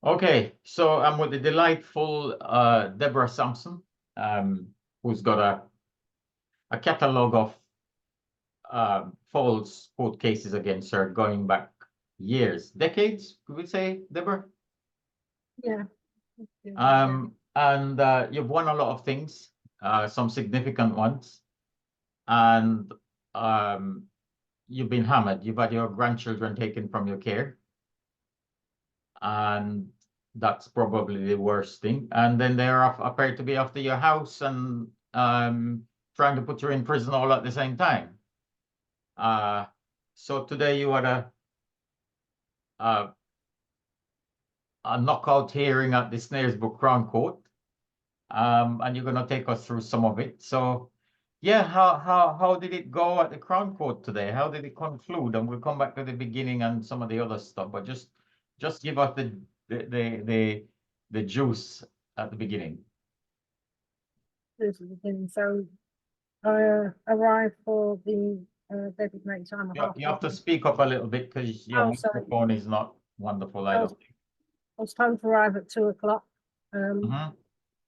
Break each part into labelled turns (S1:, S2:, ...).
S1: Okay, so I'm with the delightful Deborah Sampson, who's got a catalogue of false court cases against her going back years, decades, could we say, Deborah?
S2: Yeah.
S1: And you've won a lot of things, some significant ones, and you've been hammered. You've had your grandchildren taken from your care, and that's probably the worst thing. And then they're appear to be after your house and trying to put you in prison all at the same time. So today you had a knockout hearing at the Snaresbrook Crown Court, and you're going to take us through some of it. So, yeah, how did it go at the Crown Court today? How did it conclude? And we'll come back to the beginning and some of the other stuff, but just give us the juice at the beginning.
S2: This is the thing. So I arrived for the designated time.
S1: You have to speak up a little bit because your microphone is not wonderful. I
S2: was told to arrive at 2 o'clock.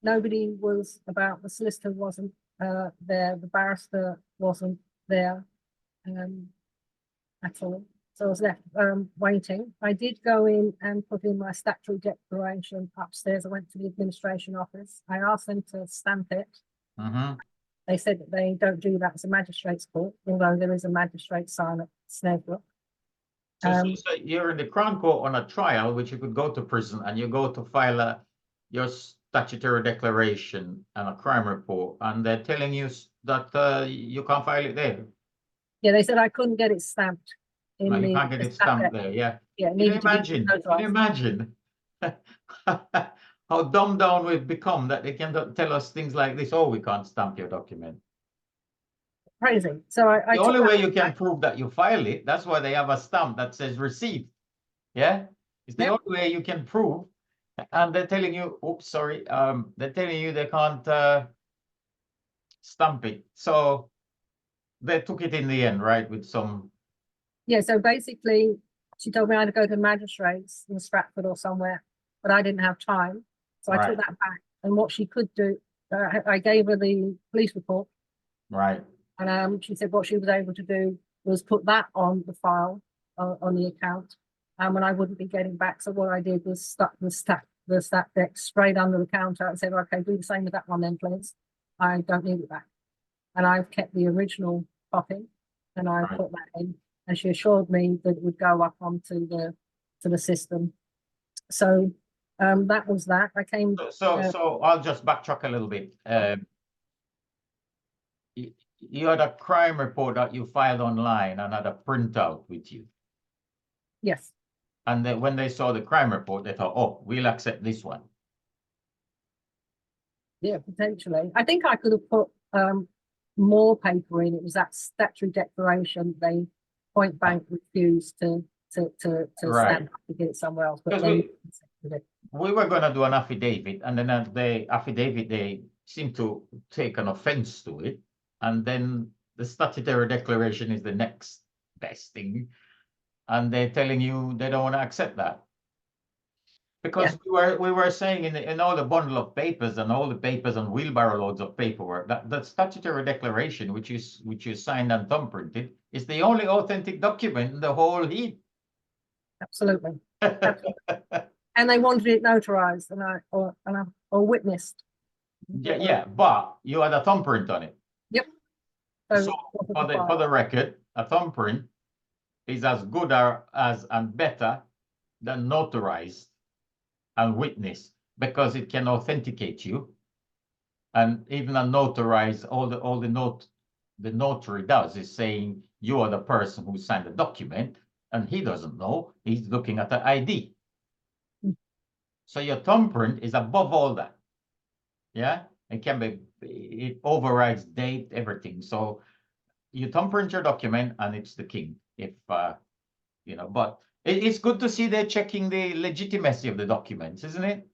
S2: Nobody was about. The solicitor wasn't there. The barrister wasn't there at all. So I was left waiting. I did go in and put in my statutory declaration upstairs. I went to the administration office. I asked them to stamp it. They said that they don't do that as a magistrate's court, although there is a magistrate sign at Snaresbrook.
S1: So you're in the Crown Court on a trial, which you could go to prison, and you go to file your statutory declaration and a crime report, and they're telling you that you can't file it there.
S2: Yeah, they said I couldn't get it stamped.
S1: No, you can't get it stamped there. Yeah.
S2: Yeah.
S1: Can you imagine how dumbed down we've become that they can tell us things like this? Oh, we can't stamp your document.
S2: Crazy. So I
S1: the only way you can prove that you file it, that's why they have a stamp that says received. Yeah, it's the only way you can prove. And they're telling you, oops, sorry, they're telling you they can't stamp it. So they took it in the end, right, with some.
S2: Yeah, so basically, she told me I had to go to magistrates in Stratford or somewhere, but I didn't have time. So I took that back. And what she could do, I gave her the police report.
S1: Right.
S2: And she said what she was able to do was put that on the file, on the account, and I wouldn't be getting back. So what I did was stuck the stat deck straight under the counter and said, okay, do the same with that one then, please. I don't need it back. And I've kept the original copy, and I put that in. And she assured me that it would go up onto the system. So that was that. I came.
S1: So I'll just backtrack a little bit. You had a crime report that you filed online and had a printout with you.
S2: Yes.
S1: And then when they saw the crime report, they thought, oh, we'll accept this one.
S2: Yeah, potentially. I think I could have put more paper in. It was that statutory declaration. They point blank refused to stand up to get it somewhere else. But
S1: we were going to do an affidavit, and then the affidavit, they seem to take an offense to it. And then the statutory declaration is the next best thing. And they're telling you they don't want to accept that. Because we were saying in all the bundle of papers and all the papers and wheelbarrow loads of paperwork, that the statutory declaration, which is signed and thumbprinted, is the only authentic document in the whole heap.
S2: Absolutely. And they wanted it notarized or witnessed.
S1: Yeah, but you had a thumbprint on it.
S2: Yep.
S1: So for the record, a thumbprint is as good as and better than notarized and witnessed, because it can authenticate you. And even a notarized, the notary does is saying you are the person who signed the document, and he doesn't know. He's looking at the ID. So your thumbprint is above all that. Yeah, it overrides date, everything. So you thumbprint your document and it's the king. If but it's good to see they're checking the legitimacy of the documents, isn't it?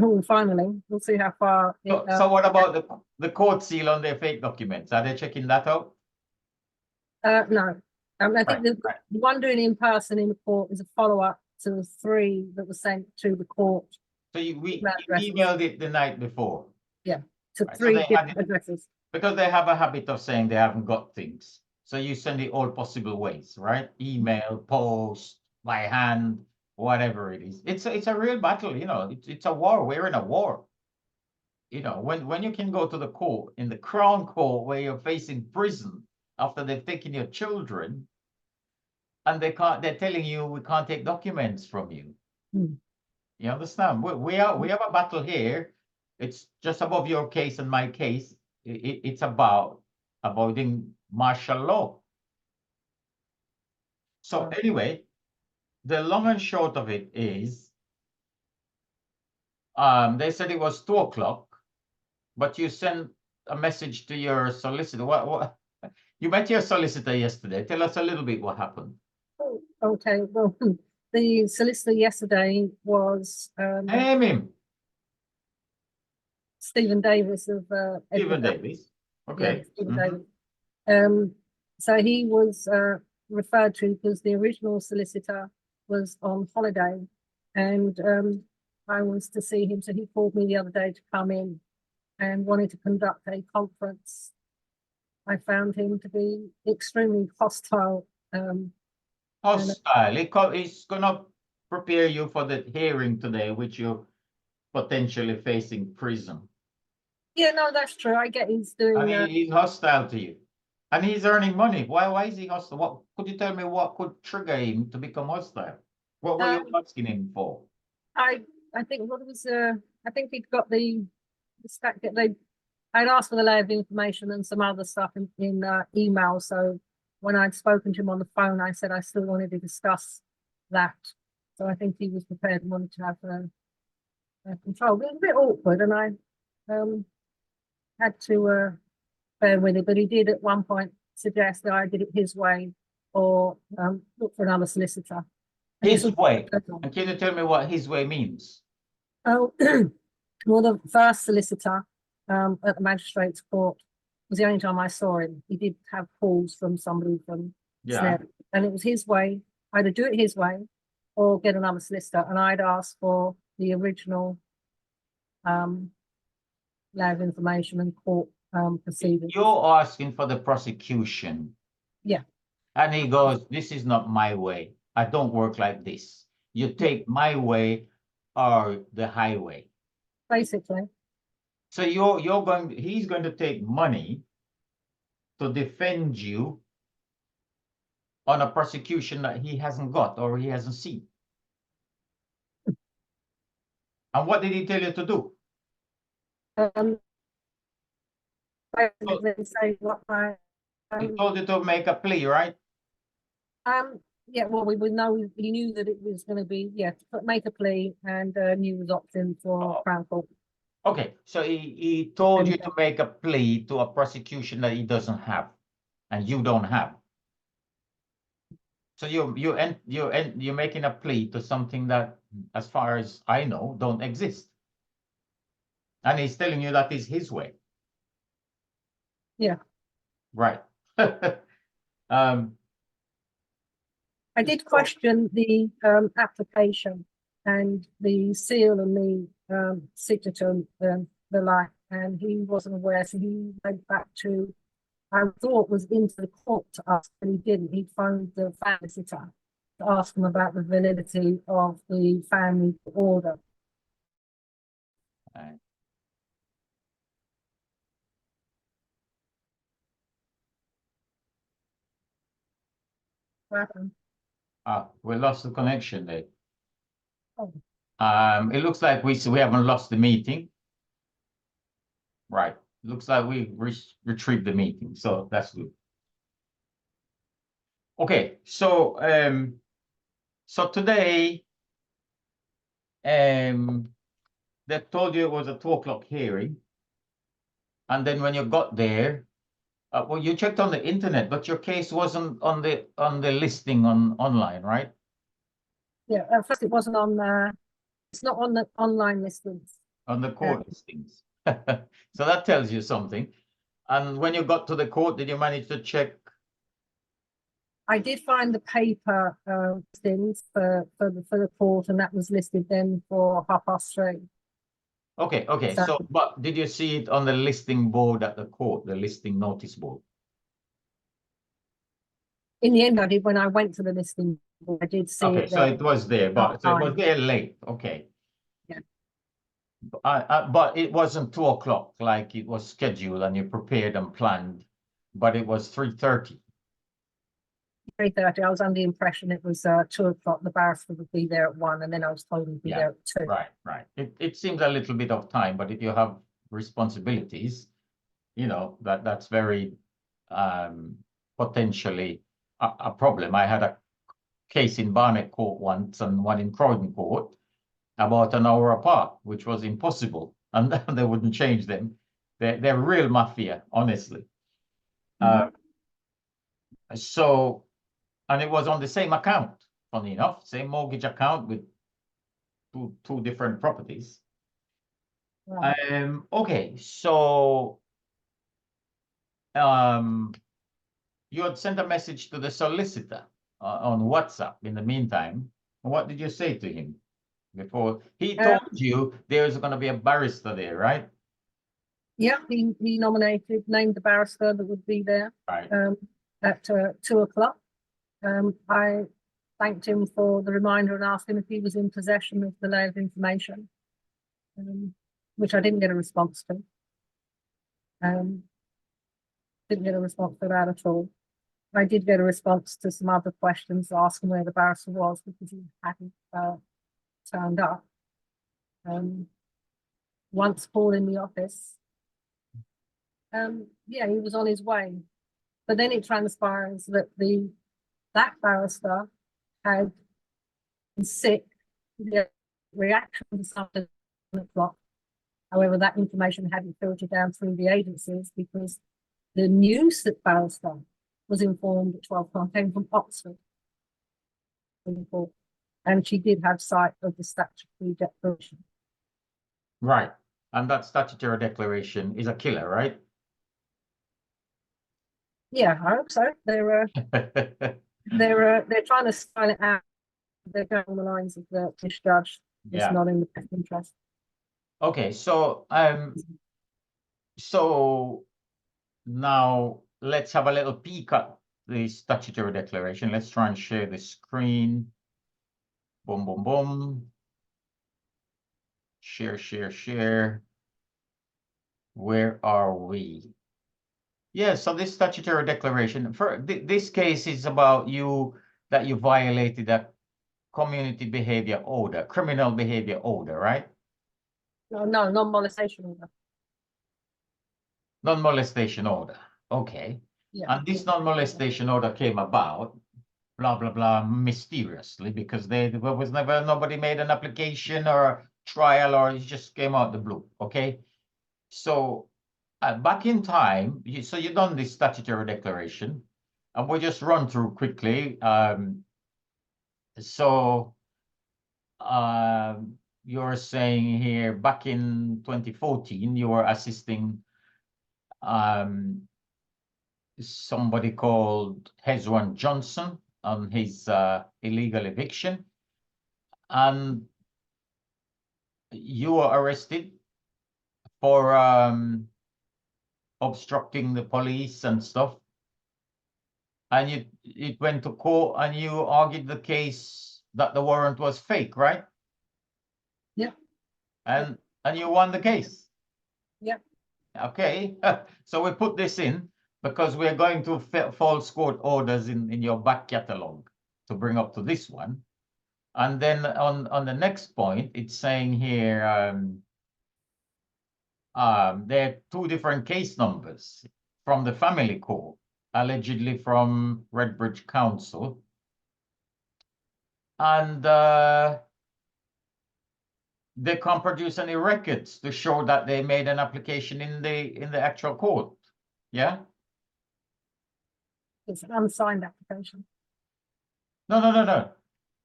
S2: Oh, finally, we'll see how far.
S1: So what about the court seal on their fake documents? Are they checking that out?
S2: No. I think the one doing in person in the court is a follow-up to the 3 that were sent to the court,
S1: So we
S2: email addresses.
S1: emailed it the night before.
S2: to
S1: Right, so
S2: 3
S1: they had
S2: different
S1: it-
S2: addresses.
S1: Because they have a habit of saying they haven't got things. So you send it all possible ways, right? Email, post, by hand, whatever it is. It's a real battle, you know, it's a war. We're in a war. You know, when you can go to the court, in the Crown Court, where you're facing prison after they've taken your children, and they're telling you we can't take documents from you.
S2: Hmm.
S1: You understand? We have a battle here. It's just above your case and my case. It's about avoiding martial law. So
S2: Right.
S1: anyway, the long and short of it is, they said it was 2 o'clock, but you sent a message to your solicitor. What? You met your solicitor yesterday. Tell us a little bit what happened.
S2: Okay, well, the solicitor yesterday was
S1: Name him,
S2: Stephen Davis of
S1: Stephen
S2: Edinburgh.
S1: Davis.
S2: Yeah,
S1: Okay.
S2: Stephen
S1: Mhm.
S2: Davis. So he was referred to because the original solicitor was on holiday, and I was to see him. So he called me the other day to come in and wanted to conduct a conference. I found him to be extremely hostile.
S1: Hostile. He's gonna prepare you for the hearing today, which you're potentially facing prison.
S2: Yeah, no, that's true. I get he's doing.
S1: And he's hostile to you. And he's earning money. Why is he hostile? What could you tell me what could trigger him to become hostile? What were you asking him for?
S2: I think what was I think he'd got the stack that I'd asked for the layer of information and some other stuff in email. So when I'd spoken to him on the phone, I said I still wanted to discuss that. So I think he was prepared and wanted to have control. It was a bit awkward, and I had to bear with it. But he did at one point suggest that I did it his way or look for another solicitor. And this
S1: His
S2: was-
S1: way. And can you tell me what his way means?
S2: Oh, well, the first solicitor at the Magistrates Court was the only time I saw him. He did have calls from somebody from
S1: Yeah.
S2: SNED, and it was his way, either do it his way or get another solicitor. And I'd asked for the original layer of information and court proceedings.
S1: You're asking for the prosecution.
S2: Yeah.
S1: And he goes, this is not my way. I don't work like this. You take my way or the highway.
S2: Basically,
S1: So he's going to take money to defend you on a prosecution that he hasn't got or he hasn't seen. And what did he tell you to do?
S2: basically say what I
S1: He told you to make a plea, right?
S2: yeah, well, we would know he knew that it was going to be, yeah, to make a plea and knew was option for Crown Court.
S1: Okay, so he told you to make a plea to a prosecution that he doesn't have, and you don't have. So you're making a plea to something that, as far as I know, don't exist. And he's telling you that is his way.
S2: Yeah.
S1: Right.
S2: I did question the application and the seal and the signature and the like, and he wasn't aware, so he went back to, I thought was into the court to ask, but he didn't. He phoned the family solicitor to ask him about the validity of the family order.
S1: Right.
S2: What happened?
S1: We lost the connection there.
S2: Oh.
S1: It looks like we haven't lost the meeting. Right. Looks like we retrieved the meeting, so that's good. Okay, so so today, they told you it was a 2 o'clock hearing, and then when you got there, well, you checked on the internet, but your case wasn't on the listing online, right?
S2: Yeah, first it wasn't on, it's not on the online listings.
S1: On the court listings. So that tells you something. And when you got to the court, did you manage to check
S2: I did find the paper things for the court, and that was listed then for 3:30.
S1: Okay, okay. So, but did you see it on the listing board at the court, the listing notice board?
S2: In the end, I did, when I went to the listing board, I did see
S1: Okay,
S2: it
S1: so
S2: there.
S1: it was there, but so it was there late. Okay.
S2: Yeah.
S1: But it wasn't 2 o'clock like it was scheduled and you prepared and planned, but it was 3:30.
S2: 3:30. I was under the impression it was 2 o'clock. The barrister would be there at 1, and then I was told he'd be there at 2.
S1: Right, right. It seems a little bit of time, but if you have responsibilities, you know, that's very potentially a problem. I had a case in Barnet Court once and one in Croydon Court about an hour apart, which was impossible, and they wouldn't change them. They're real mafia, honestly. So, and it was on the same account, funny enough, same mortgage account with two different properties.
S2: Right.
S1: Okay, so you had sent a message to the solicitor on WhatsApp in the meantime. What did you say to him before? He told you there's going to be a barrister there, right?
S2: Yeah, he named the barrister that would be there
S1: Right.
S2: at 2 o'clock. I thanked him for the reminder and asked him if he was in possession of the lay of information, which I didn't get a response to. Didn't get a response to that at all. I did get a response to some other questions, asking where the barrister was because he hadn't turned up. Once Paul in the office, yeah, he was on his way. But then it transpires that that barrister had been sick, the reaction to something at 1 o'clock. However, that information hadn't filtered down through the agencies because the news that barrister was informed at 12 o'clock came from Oxford. And she did have sight of the statutory declaration.
S1: Right. And that statutory declaration is a killer, right?
S2: Yeah, I hope so. They're trying to spell it out. They're going on the lines of the judge. It's not in the best interest.
S1: Okay, so now let's have a little peek at the statutory declaration. Let's try and share the screen. Boom, boom, boom. Share, share, share. Where are we? Yeah, so this statutory declaration, for this case is about that you violated a community behavior order, criminal behavior order, right?
S2: No, non-molestation order.
S1: Non-molestation order. Okay.
S2: Yeah.
S1: And this non-molestation order came about, blah, blah, blah, mysteriously, because there was never, nobody made an application or a trial, or it just came out the blue. Okay. So back in time, so you've done this statutory declaration, and we'll just run through quickly. You're saying here, back in 2014, you were assisting somebody called Hezwan Johnson on his illegal eviction, and you were arrested for obstructing the police and stuff, and it went to court, and you argued the case that the warrant was fake, right?
S2: Yeah.
S1: And you won the case.
S2: Yeah.
S1: Okay. So we put this in because we're going to false court orders in your back catalogue to bring up to this one. And then on the next point, it's saying here there are 2 different case numbers from the family court, allegedly from Redbridge Council. And they can't produce any records to show that they made an application in the actual court. Yeah?
S2: It's an unsigned application.
S1: No.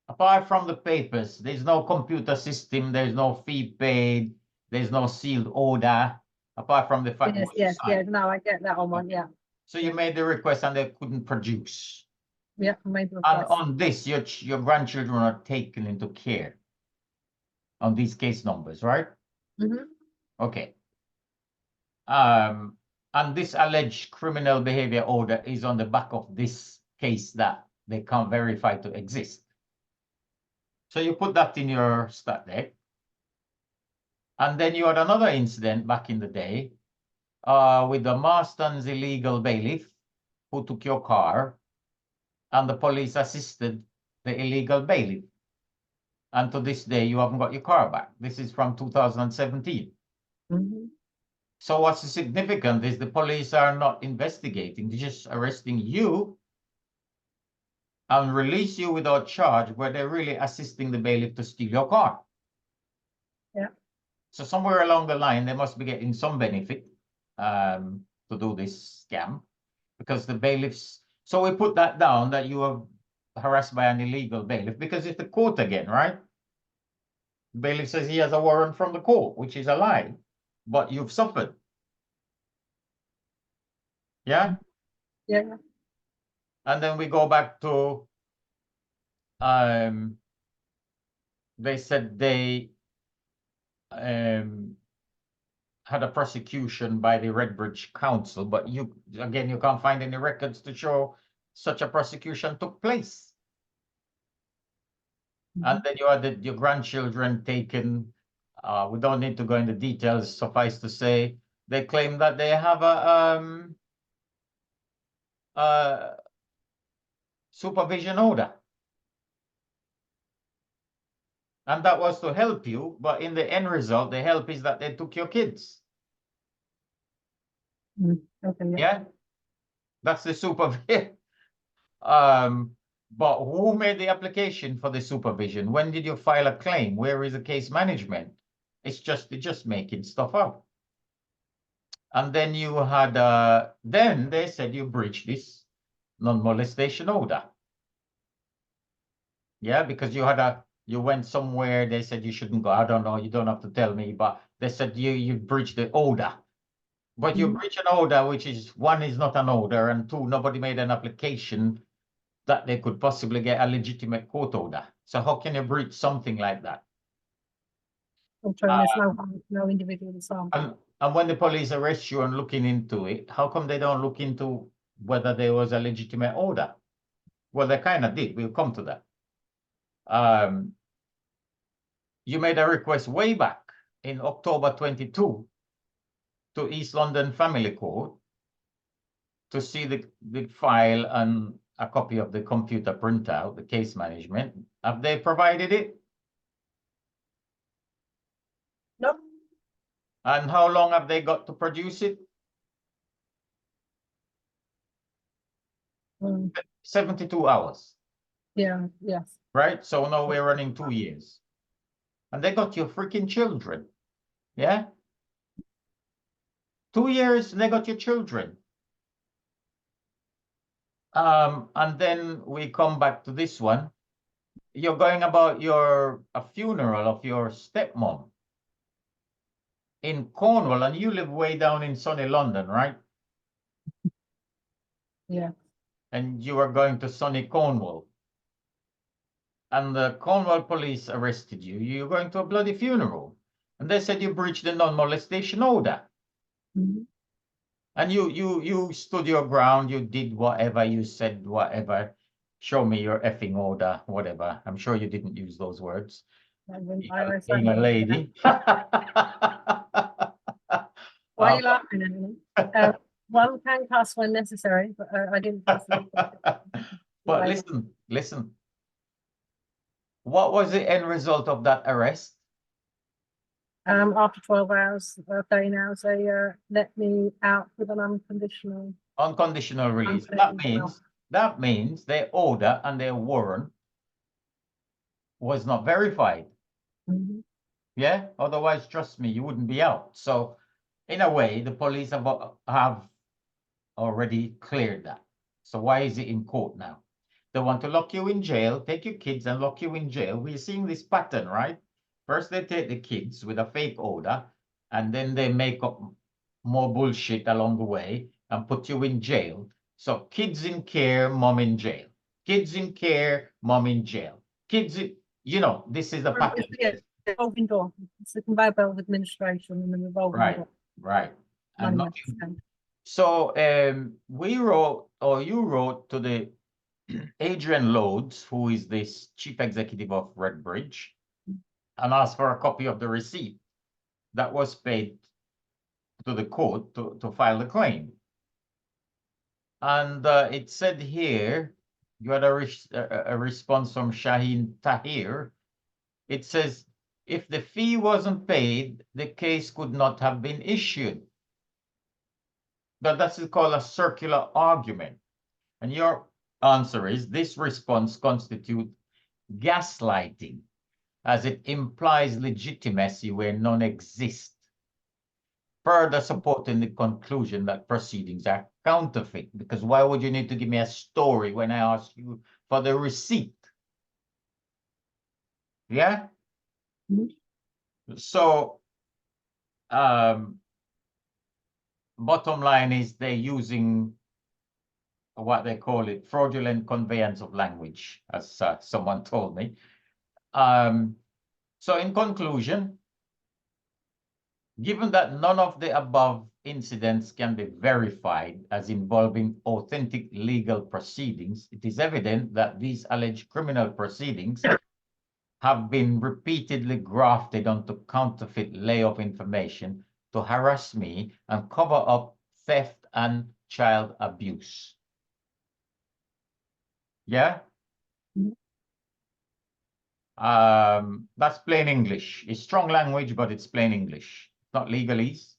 S1: Apart from the papers, there's no computer system, there's no fee paid, there's no sealed order, apart from the fact
S2: Yes, no, I get that on one, yeah.
S1: So you made the request and they couldn't produce.
S2: Yeah, maybe.
S1: And on this, your grandchildren are taken into care on these case numbers, right?
S2: Mhm.
S1: Okay. And this alleged criminal behavior order is on the back of this case that they can't verify to exist. So you put that in your stat deck. And then you had another incident back in the day with the Marston's illegal bailiff who took your car, and the police assisted the illegal bailiff. And to this day, you haven't got your car back. This is from 2017.
S2: Mhm.
S1: So what's significant is the police are not investigating. They're just arresting you and release you without charge, where they're really assisting the bailiff to steal your car.
S2: Yeah.
S1: So somewhere along the line, they must be getting some benefit to do this scam, because the bailiffs. So we put that down that you were harassed by an illegal bailiff, because it's the court again, right? The bailiff says he has a warrant from the court, which is a lie, but you've suffered. Yeah.
S2: Yeah.
S1: And then we go back to they said they had a prosecution by the Redbridge Council, but you can't find any records to show such a prosecution took place. And then you had your grandchildren taken. We don't need to go into details. Suffice to say, they claim that they have a supervision order. And that was to help you, but in the end result, the help is that they took your kids.
S2: Okay.
S1: Yeah, that's the supervision. But who made the application for the supervision? When did you file a claim? Where is the case management? It's just making stuff up. And then you had then they said you breached this non-molestation order. Yeah, because you went somewhere, they said you shouldn't go. I don't know, you don't have to tell me, but they said you breached the order. But you breach an order, which is, one, is not an order, and two, nobody made an application that they could possibly get a legitimate court order. So how can you breach something like that?
S2: There's no individual sample.
S1: And when the police arrest you and looking into it, how come they don't look into whether there was a legitimate order? Well, they kind of did. We'll come to that. You made a request way back in October 22 to East London Family Court to see the file and a copy of the computer printout, the case management. Have they provided it?
S2: No.
S1: And how long have they got to produce it? 72 hours.
S2: Yeah, yes.
S1: Right? So now we're running 2 years. And they got your freaking children. Yeah? 2 years, they got your children. And then we come back to this one. You're going about a funeral of your stepmom in Cornwall, and you live way down in sunny London, right?
S2: Yeah.
S1: And you are going to sunny Cornwall. And the Cornwall police arrested you. You're going to a bloody funeral. And they said you breached the non-molestation order. And you stood your ground, you did whatever, you said whatever. Show me your effing order, whatever. I'm sure you didn't use those words. Being a lady.
S2: Why are you laughing at me? One can cuss when necessary, but I didn't cuss.
S1: But listen. What was the end result of that arrest?
S2: After 12 hours, 13 hours, they let me out with an unconditional
S1: Release. That means their order and their warrant was not verified. Yeah, otherwise, trust me, you wouldn't be out. So in a way, the police have already cleared that. So why is it in court now? They want to lock you in jail, take your kids and lock you in jail. We're seeing this pattern, right? First, they take the kids with a fake order, and then they make up more bullshit along the way and put you in jail. So kids in care, mom in jail. Kids in care, mom in jail. Kids, you know, this is the package.
S2: Yeah, revolving door. It's the conveyor belt of administration and the revolving
S1: Right,
S2: door.
S1: right. And
S2: Money
S1: not,
S2: spent.
S1: so we wrote, or you wrote to the Adrian Loads, who is this chief executive of Redbridge, and asked for a copy of the receipt that was paid to the court to file the claim. And it said here, you had a response from Shaheen Tahir. It says, if the fee wasn't paid, the case could not have been issued. But that's called a circular argument. And your answer is, this response constitutes gaslighting, as it implies legitimacy where none exists, further supporting the conclusion that proceedings are counterfeit. Because why would you need to give me a story when I ask you for the receipt? Yeah? Mm-hmm. So, bottom line is they're using what they call it, fraudulent conveyance of language, as someone told me. So in conclusion, given that none of the above incidents can be verified as involving authentic legal proceedings, it is evident that these alleged criminal proceedings have been repeatedly grafted onto counterfeit layoff information to harass me and cover up theft and child abuse. Yeah? That's plain English. It's strong language, but it's plain English. It's not legalese.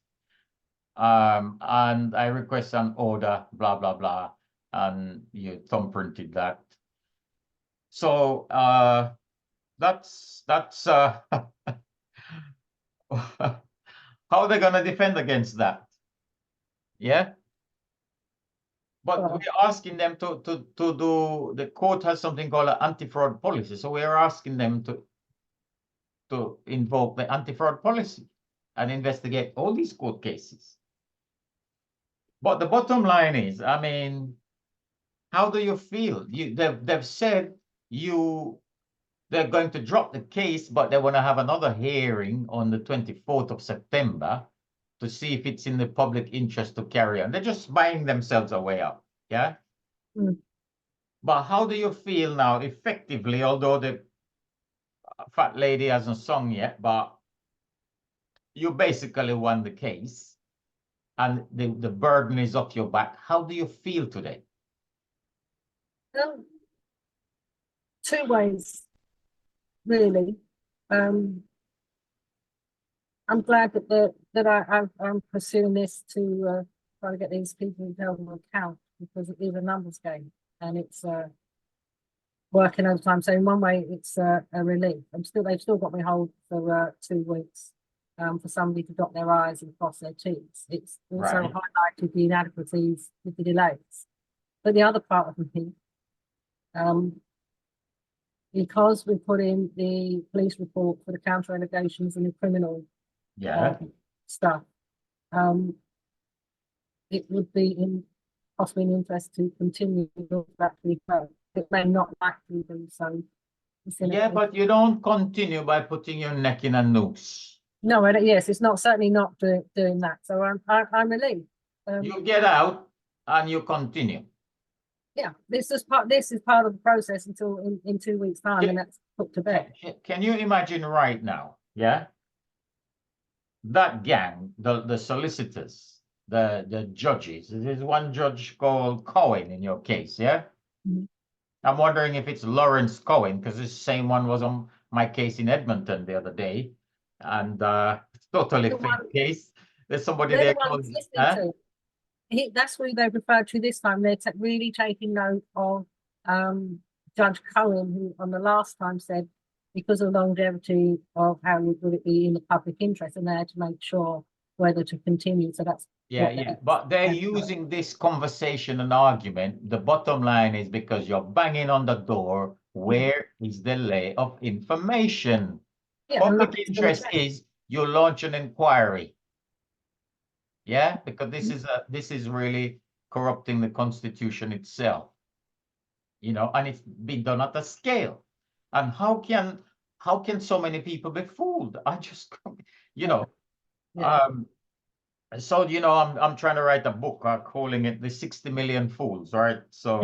S1: And I request an order, blah, blah, blah. And you thumbprinted that. So that's how are they going to defend against that? Yeah. But we're asking them to do, the court has something called an anti-fraud policy. So we're asking them to invoke the anti-fraud policy and investigate all these court cases. But the bottom line is, I mean, how do you feel? They've said they're going to drop the case, but they want to have another hearing on the 24th of September to see if it's in the public interest to carry on. They're just buying themselves a way out, yeah? But how do you feel now, effectively, although the fat lady hasn't sung yet, but you basically won the case, and the burden is off your back. How do you feel today?
S2: Two ways, really. I'm glad that I'm pursuing this to try to get these people held to account, because it is a numbers game and it's working overtime. So in one way, it's a relief. They've still got me hold for 2 weeks for somebody to dot their I's and cross their T's. It's also highlighted the inadequacies with the delays. But the other part of me, because we put in the police report for the counter allegations and the criminal stuff, it would be possibly in interest to continue that. It may not likely be so.
S1: Yeah, but you don't continue by putting your neck in a noose.
S2: No, yes, it's not certainly not doing that. So I'm relieved.
S1: You get out and you continue.
S2: Yeah, this is part of the process until in 2 weeks' time, and that's put to bed.
S1: Can you imagine right now? Yeah, that gang, the solicitors, the judges. There's one judge called Cohen in your case, yeah. I'm wondering if it's Lawrence Cohen, because this same one was on my case in Edmonton the other day, and totally fake case. There's somebody there called.
S2: That's who they referred to this time. They're really taking note of Judge Cohen, who on the last time said, because of longevity of how would it be in the public interest, and they had to make sure whether to continue. So that's
S1: but they're using this conversation and argument. The bottom line is because you're banging on the door. Where is the lay of information? Public interest is you launch an inquiry. Yeah, because this is really corrupting the Constitution itself. you know, and it's been done at a scale. And how can so many people be fooled? I just, you know,
S2: Yeah.
S1: so, you know, I'm trying to write a book, calling it the 60 million fools, right? So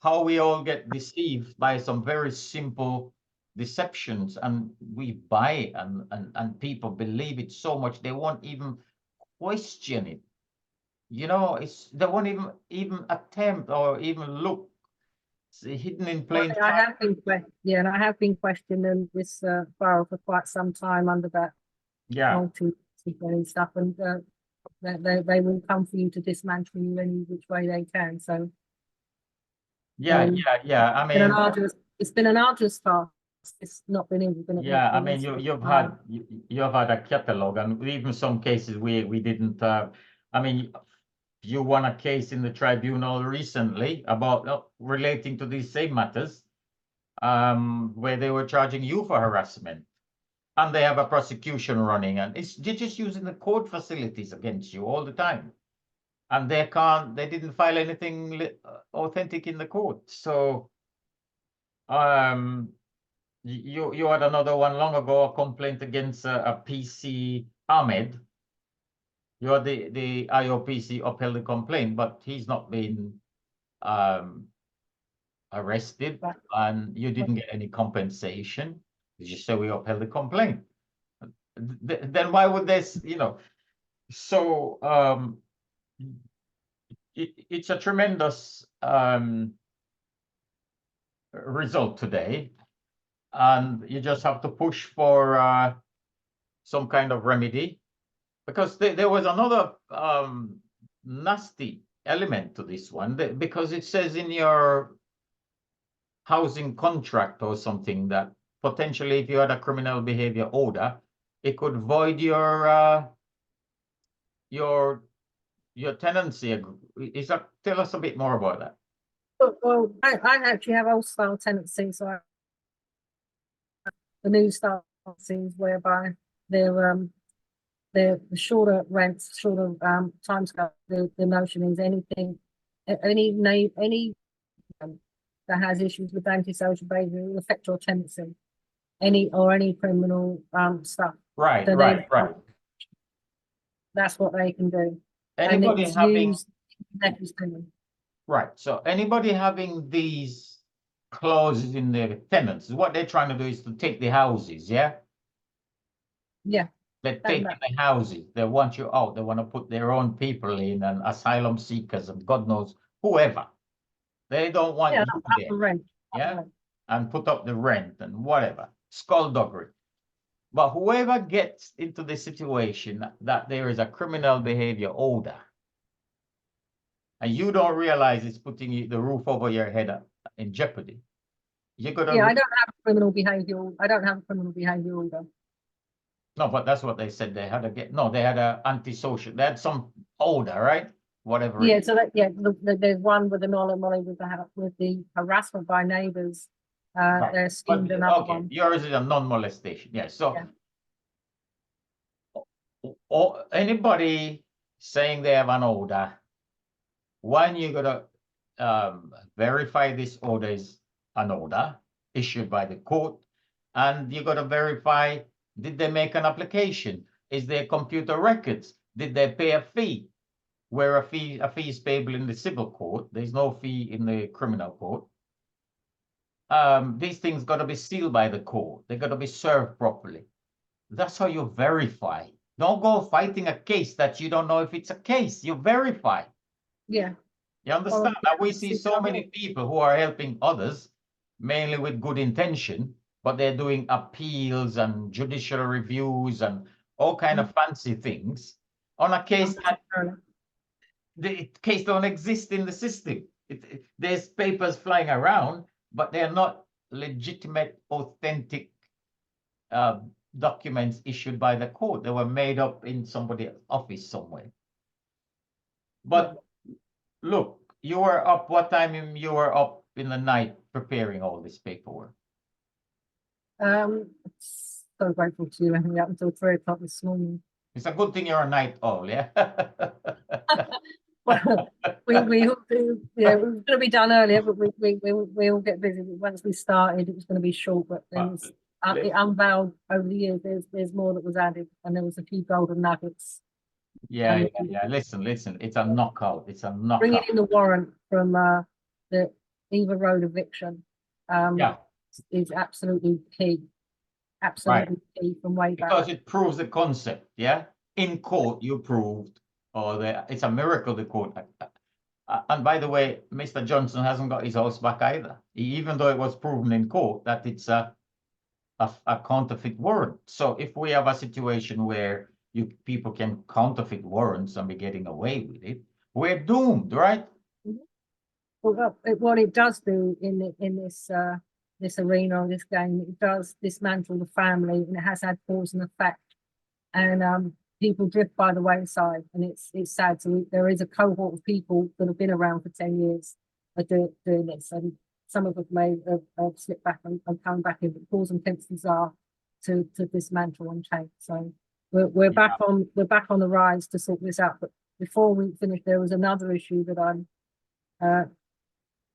S1: how we all get deceived by some very simple deceptions, and we buy it, and people believe it so much they won't even question it. You know, they won't even attempt or even look. It's hidden in plain
S2: I
S1: sight.
S2: have been, yeah, and I have been questioning this borough for quite some time under that
S1: Yeah,
S2: multi stuff, and they will come for you to dismantle you any which way they can. So
S1: yeah. I
S2: been an
S1: mean,
S2: arduous, it's been an arduous task. It's not been easy.
S1: yeah, I mean, you've had a catalog, and even some cases we didn't. I mean, you won a case in the tribunal recently about relating to these same matters, where they were charging you for harassment, and they have a prosecution running, and they're just using the court facilities against you all the time, and they didn't file anything authentic in the court. So, you had another one long ago, a complaint against a PC Ahmed. You had the IOPC upheld the complaint, but he's not been arrested,
S2: Right.
S1: and you didn't get any compensation. You just say we upheld the complaint. Then why would this, you know? So it's a tremendous result today, and you just have to push for some kind of remedy, because there was another nasty element to this one, because it says in your housing contract or something that potentially if you had a criminal behavior order, it could void your tenancy. Tell us a bit more about that.
S2: Well, I actually have old style tenancies, so the new style tenancies whereby they're the shorter rents, shorter timescale. The notion is any that has issues with antisocial behavior will affect your tenancy, any criminal stuff.
S1: Right,
S2: So
S1: right.
S2: That's what they can do.
S1: Anybody
S2: and it's
S1: having
S2: used
S1: right. So anybody having these clauses in their tenants, what they're trying to do is to take the houses, yeah?
S2: Yeah.
S1: They're taking the houses. They want you out. They want to put their own people in, and asylum seekers and God knows whoever. They don't want you there.
S2: Rent.
S1: Yeah. And put up the rent and whatever. Skullduggery. But whoever gets into the situation that there is a criminal behavior order, and you don't realize it's putting the roof over your head in jeopardy, you gotta.
S2: Yeah, I don't have a criminal behavior. I don't have a criminal behavior order.
S1: No, but that's what they said. They had they had a antisocial. They had some order, right? Whatever.
S2: Yeah, so there's one with the anomaly with the harassment by neighbours.
S1: Right.
S2: There's another one.
S1: Yours is a non-molestation. Yes. So, or anybody saying they have an order, one, you gotta verify this order is an order issued by the court, and you gotta verify, did they make an application? Is there computer records? Did they pay a fee? Where a fee is payable in the civil court, there's no fee in the criminal court. These things got to be sealed by the court. They got to be served properly. That's how you verify. Don't go fighting a case that you don't know if it's a case. You verify.
S2: Yeah.
S1: You understand? Now we see so many people who are helping others, mainly with good intention, but they're doing appeals and judicial reviews and all kind of fancy things on a case that the case don't exist in the system. There's papers flying around, but they're not legitimate, authentic documents issued by the court. They were made up in somebody's office somewhere. But look, you were up, what time you were up in the night preparing all this paperwork?
S2: So grateful to you having me up until 3 o'clock this morning.
S1: It's a good thing you're a night owl, yeah?
S2: Well, we all do, yeah, it was going to be done earlier, but we all get busy. Once we started, it was going to be short, but then it unveiled over the years. There's more that was added, and there was a few golden nuggets.
S1: Yeah. Listen. It's a knockout. It's a knockout.
S2: Bringing in the warrant from the Eva Road eviction. Is absolutely key. Absolutely key from way back.
S1: Because it proves the concept. Yeah. In court, you proved, it's a miracle the court. And by the way, Mr. Johnson hasn't got his house back either, even though it was proven in court that it's a counterfeit warrant. So if we have a situation where people can counterfeit warrants and be getting away with it, we're doomed, right?
S2: Well, what it does do in this arena or this game, it does dismantle the family, and it has had cause and effect. And people drift by the wayside, and it's sad. So there is a cohort of people that have been around for 10 years doing this, and some of them may have slipped back and come back in, but cause and tendencies are to dismantle and change. So we're back on the rise to sort this out. But before we finish, there was another issue that I'm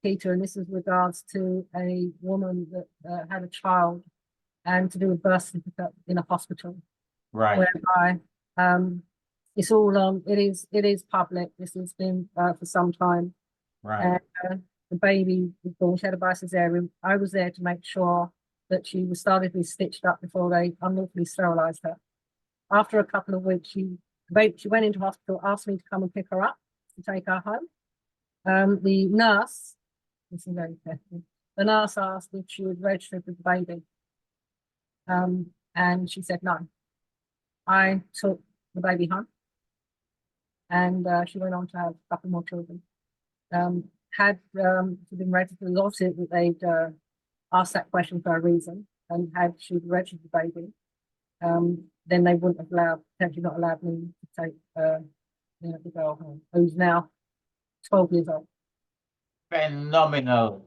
S2: Peter, and this is regards to a woman that had a child, and to do a birth certificate in a hospital,
S1: right?
S2: Whereby it's all on. It is public. This has been for some time,
S1: right?
S2: The baby was born. She had a cesarean. I was there to make sure that she was started to be stitched up before they unlawfully sterilised her. After a couple of weeks, she went into hospital, asked me to come and pick her up to take her home. The nurse, this is very careful, the nurse asked if she was registered with the baby. And she said no. I took the baby home, and she went on to have a couple more children. Had been registered, obviously they'd asked that question for a reason, and had she registered the baby, then they wouldn't have potentially not allowed me to take the girl home, who's now 12 years old.
S1: Phenomenal,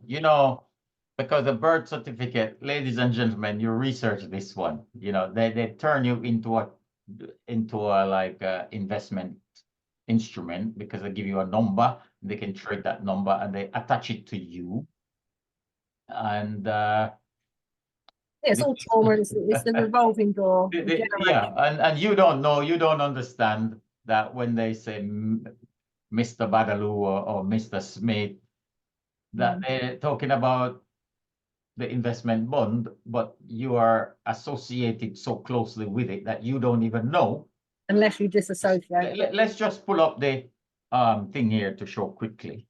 S1: because the birth certificate, ladies and gentlemen, you research this one. They turn you into a like investment instrument, because they give you a number, they can trade that number, and they attach it to you. And
S2: it's all trauma. It's the revolving door.
S1: And you don't understand that when they say Mr. Badaloo or Mr. Smith, that they're talking about the investment bond, but you are associated so closely with it that you don't even know.
S2: Unless you disassociate.
S1: Let's just pull up the thing here to show quickly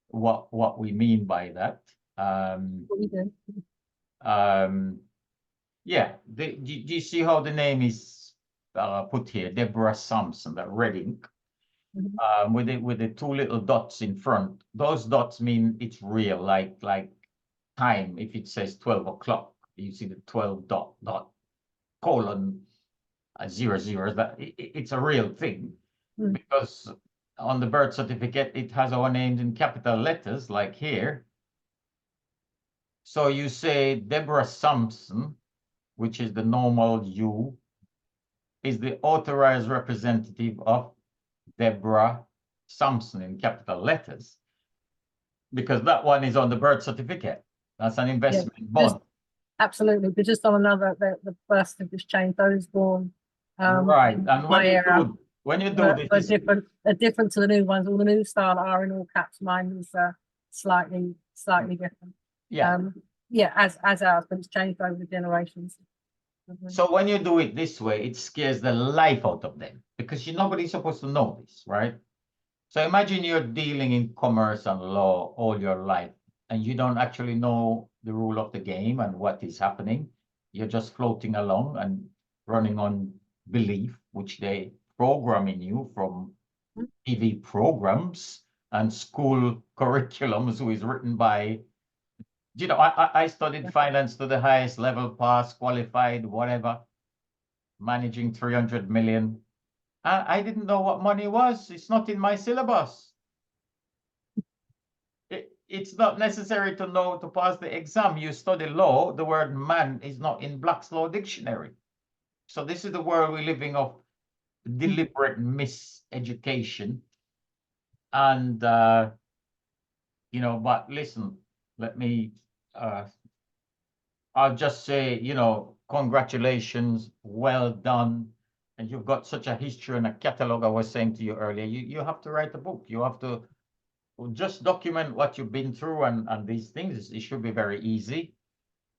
S1: what we mean by that.
S2: What you do?
S1: Do you see how the name is put here? Deborah Sampson, that red ink, with the two little dots in front. Those dots mean it's real, like time. If it says 12 o'clock, you see the 12 dot colon 00. That it's a real thing, because on the birth certificate it has our names in capital letters, like here. So you say Deborah Sampson, which is the normal U, is the authorized representative of Deborah Sampson in capital letters, because that one is on the birth certificate. That's an investment bond.
S2: Absolutely, but just on another, the birth certificate's changed. Those born
S1: right, and when you do this,
S2: different to the new ones. All the new style are in all caps. Mine is slightly different. As ours, but it's changed over the generations.
S1: So when you do it this way, it scares the life out of them, because nobody's supposed to know this, right? So imagine you're dealing in commerce and law all your life, and you don't actually know the rule of the game and what is happening. You're just floating along and running on belief, which they program in you from TV programs and school curriculums, who is written by, I studied finance to the highest level, passed, qualified, whatever, managing 300 million. I didn't know what money was. It's not in my syllabus. It's not necessary to know to pass the exam. You study law, the word man is not in Black's Law Dictionary. So this is the world we're living of, deliberate miseducation. And, you know, but listen, let me, I'll just say, you know, congratulations, well done. And you've got such a history and a catalog. I was saying to you earlier, you have to write a book. You have to just document what you've been through and these things. It should be very easy.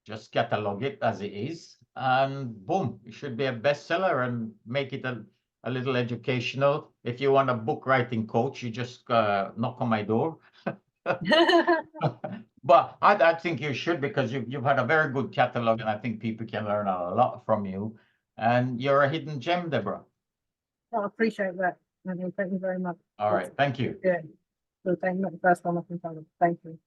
S1: Just catalog it as it is, and boom, it should be a bestseller, and make it a little educational. If you want a book writing coach, you just knock on my door. But I think you should, because you've had a very good catalog, and I think people can learn a lot from you. And you're a hidden gem, Deborah.
S2: I appreciate that. Thank you very much.
S1: All right, thank you.
S2: Yeah. So thank you. Not the first one I can tell you. Thank you.